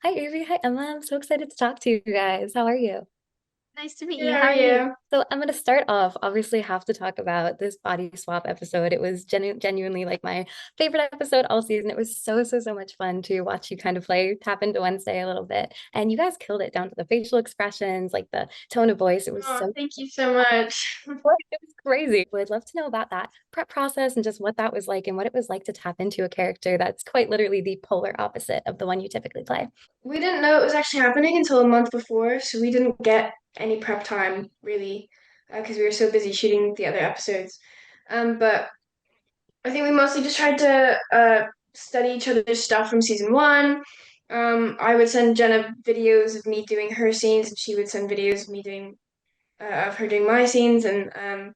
Hi, Evie. Hi, Emma. I'm so excited to talk to you guys. How are you? Nice to meet Good, you. how How are are you? you? So I'm going to start off. Obviously, have to talk about this body swap episode. It was genuinely like my favorite episode all season. It was so much fun to watch you kind of play tap into Wednesday a little bit, and you guys killed it down to the facial expressions, like the tone of voice. It was Oh, so thank you so much. it was crazy. Would love to know about that prep process and just what that was like and what it was like to tap into a character that's quite literally the polar opposite of the one you typically play. We didn't know it was actually happening until a month before, so we didn't get any prep time really, because we were so busy shooting the other episodes. But I think we mostly just tried to study each other's stuff from season one. I would send Jenna videos of me doing her scenes, and she would send videos of me doing of her doing my scenes, and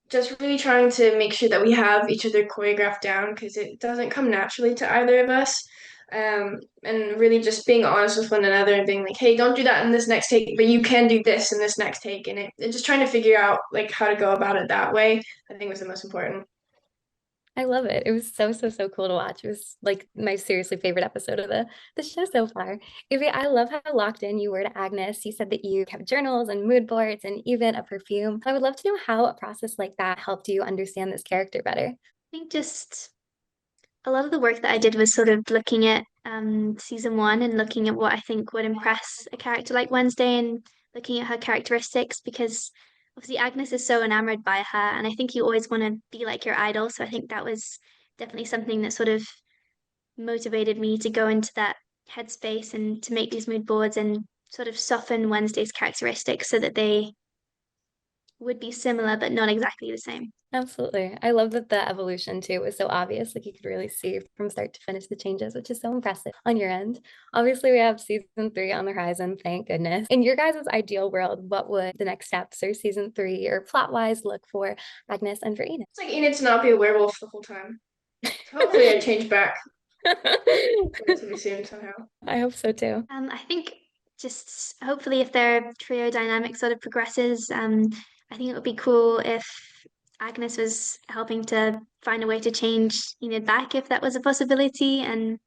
just really trying to make sure that we have each other choreographed down because it doesn't come naturally to either of us. And really just being honest with one another and being like, hey, don't do that in this next take, but you can do this in this next take. And just trying to figure out like how to go about it that way, I think was the most important. I love it. It was so cool to watch. It was like my seriously favorite episode of the show so far. Evie, I love how locked in you were to Agnes. You said that you kept journals and mood boards and even a perfume. I would love to know how a process like that helped you understand this character better. I think just a lot of the work that I did was sort of looking at season one and looking at what I think would impress a character like Wednesday and looking at her characteristics because obviously Agnes is so enamored by her and I think you always want to be like your idol. So I think that was definitely something that sort of motivated me to go into that headspace and to make these mood boards and sort of soften Wednesday's characteristics so that they would be similar but not exactly the same. Absolutely. I love that the evolution too was so obvious. Like you could really see from start to finish the changes, which is so impressive on your end. Obviously, we have season three on the horizon, thank goodness. In your guys' ideal world, what would the next steps or season three or plot wise look for Agnes and for Enid? It's like Enid to not be a werewolf the whole time. So hopefully I change back relatively soon somehow. I hope so too. I think just hopefully if their trio dynamic sort of progresses, I think it would be cool if Agnes was helping to find a way to change Enid back if that was a possibility. And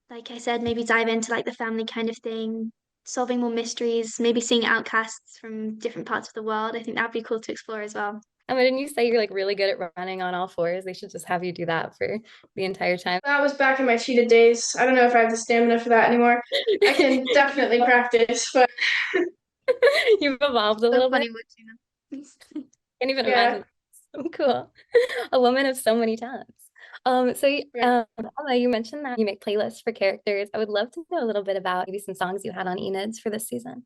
like I said, maybe dive into like the family kind of thing, solving more mysteries, maybe seeing outcasts from different parts of the world. I think that'd be cool to explore as well. I mean, didn't you say you're like really good at running on all fours? They should just have you do that for the entire time. That was back in my cheetah days. I don't know if I have the stamina for that anymore. I can definitely practice, but You've evolved a So little bit. funny watching them. Can't even yeah. imagine. So cool. A woman of so many talents. Yeah. Emma, you mentioned that you make playlists for characters. I would love to know a little bit about maybe some songs you had on Enid's for this season.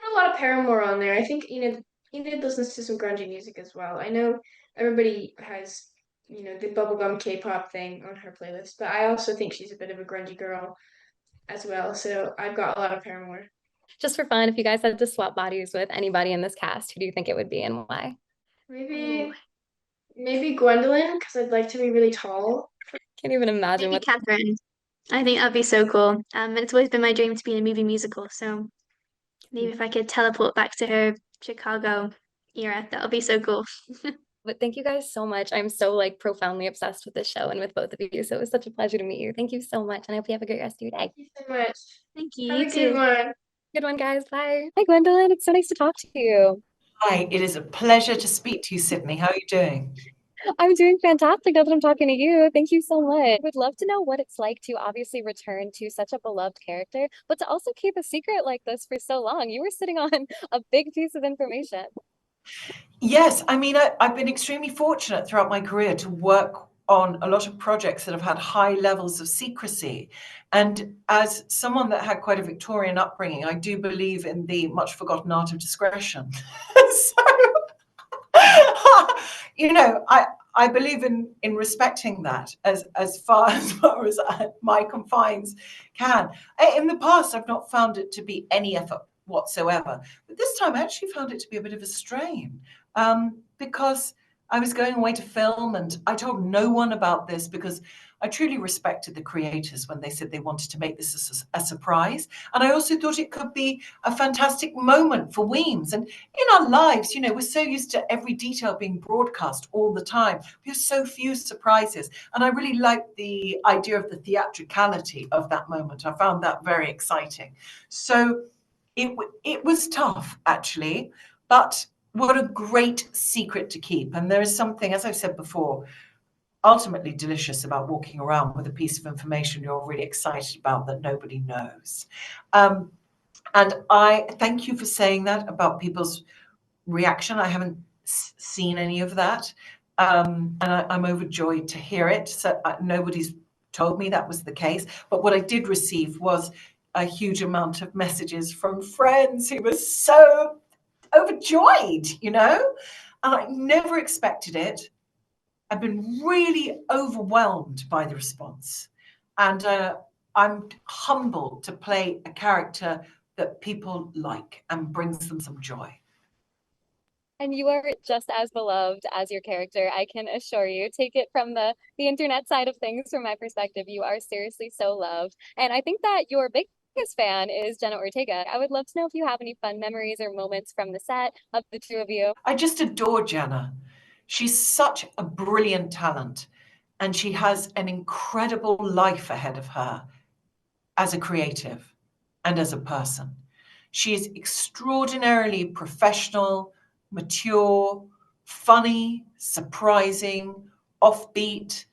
A lot of Paramore on there. I think Enid listens to some grungy music as well. I know everybody has, the bubblegum K-pop thing on her playlist, but I also think she's a bit of a grungy girl as well. So I've got a lot of Paramore. Just for fun, if you guys had to swap bodies with anybody in this cast, who do you think it would be and why? Oh, Maybe Gwendoline, because I'd like to be really tall. Can't even imagine maybe what. Catherine. I think that'd be so cool. And it's always been my dream to be in a movie musical. So maybe if I could teleport back to her Chicago era, that would be so cool. But thank you guys so much. I'm so like profoundly obsessed with this show and with both of you. So it was such a pleasure to meet you. Thank you so much. And I hope you have a great rest of your day. Thank you so much. Thank you. Have You a good too. one. Good one, guys. Bye. Hi, Gwendolyn. It's so nice to talk to you. Hi, it is a pleasure to speak to you, Sydney. How are you doing? I'm doing fantastic now that I'm talking to you. Thank you so much. Would love to know what it's like to obviously return to such a beloved character, but to also keep a secret like this for so long. You were sitting on a big piece of information. Yes, I mean, I've been extremely fortunate throughout my career to work on a lot of projects that have had high levels of secrecy. And as someone that had quite a Victorian upbringing, I do believe in the much forgotten art of discretion. So, I believe in respecting that as far as my confines can. In the past, I've not found it to be any effort whatsoever, but this time I actually found it to be a bit of a strain because I was going away to film and I told no one about this because I truly respected the creators when they said they wanted to make this a surprise. And I also thought it could be a fantastic moment for Weems. And in our lives, you know, we're so used to every detail being broadcast all the time. We have so few surprises. And I really liked the idea of the theatricality of that moment. I found that very exciting. So it was tough, actually, but what a great secret to keep. And there is something, as I've said before, ultimately delicious about walking around with a piece of information you're really excited about that nobody knows. And I thank you for saying that about people's reaction. I haven't seen any of that. And I'm overjoyed to hear it. So nobody's told me that was the case. But what I did receive was a huge amount of messages from friends who were so overjoyed, you know, and I never expected it. I've been really overwhelmed by the response, and I'm humbled to play a character that people like and brings them some joy. And you are just as beloved as your character, I can assure you. Take it from the internet side of things, from my perspective, you are seriously so loved. And I think that your biggest fan is Jenna Ortega. I would love to know if you have any fun memories or moments from the set of the two of you. I just adore Jenna. She's such a brilliant talent, and she has an incredible life ahead of her as a creative and as a person. She is extraordinarily professional, mature, funny, surprising, offbeat.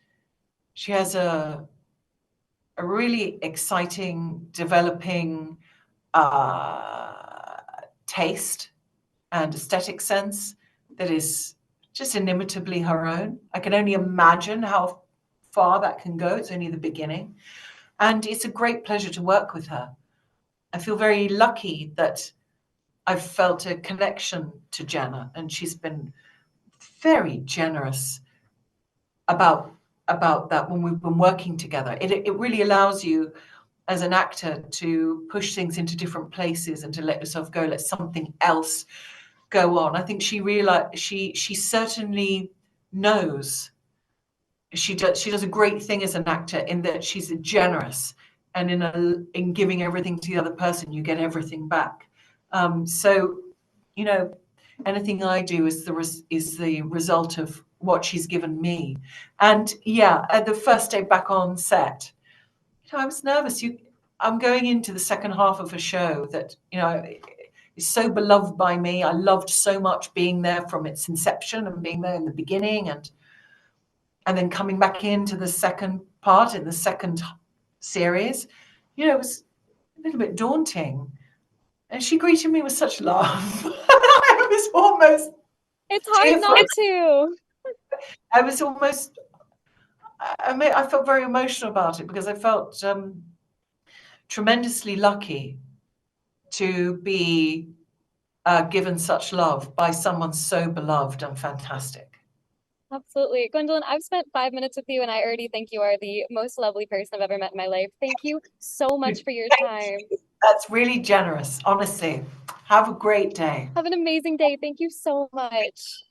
She has a really exciting, developing taste and aesthetic sense that is just inimitably her own. I can only imagine how far that can go. It's only the beginning. And it's a great pleasure to work with her. I feel very lucky that I've felt a connection to Jenna, and she's been very generous about that when we've been working together. It really allows you as an actor to push things into different places and to let yourself go, let something else go on. I think she realized she certainly knows she does a great thing as an actor in that she's generous, and in giving everything to the other person, you get everything back. So, you know, anything I do is the result of what she's given me. And yeah, at the first day back on set, you know, I was nervous. I'm going into the second half of a show that, you know, is so beloved by me. I loved so much being there from its inception and being there in the beginning, and then coming back into the second part in the second series. You know, it was a little bit daunting. And she greeted me with such love. I was almost It's hard tearful. not to. I was almost, I felt very emotional about it because I felt tremendously lucky to be given such love by someone so beloved and fantastic. Absolutely. Gwendoline, I've spent 5 minutes with you, and I already think you are the most lovely person I've ever met in my life. Thank you so much for your time. That's really generous, honestly. Have a great day. Have an amazing day. Thank you so much.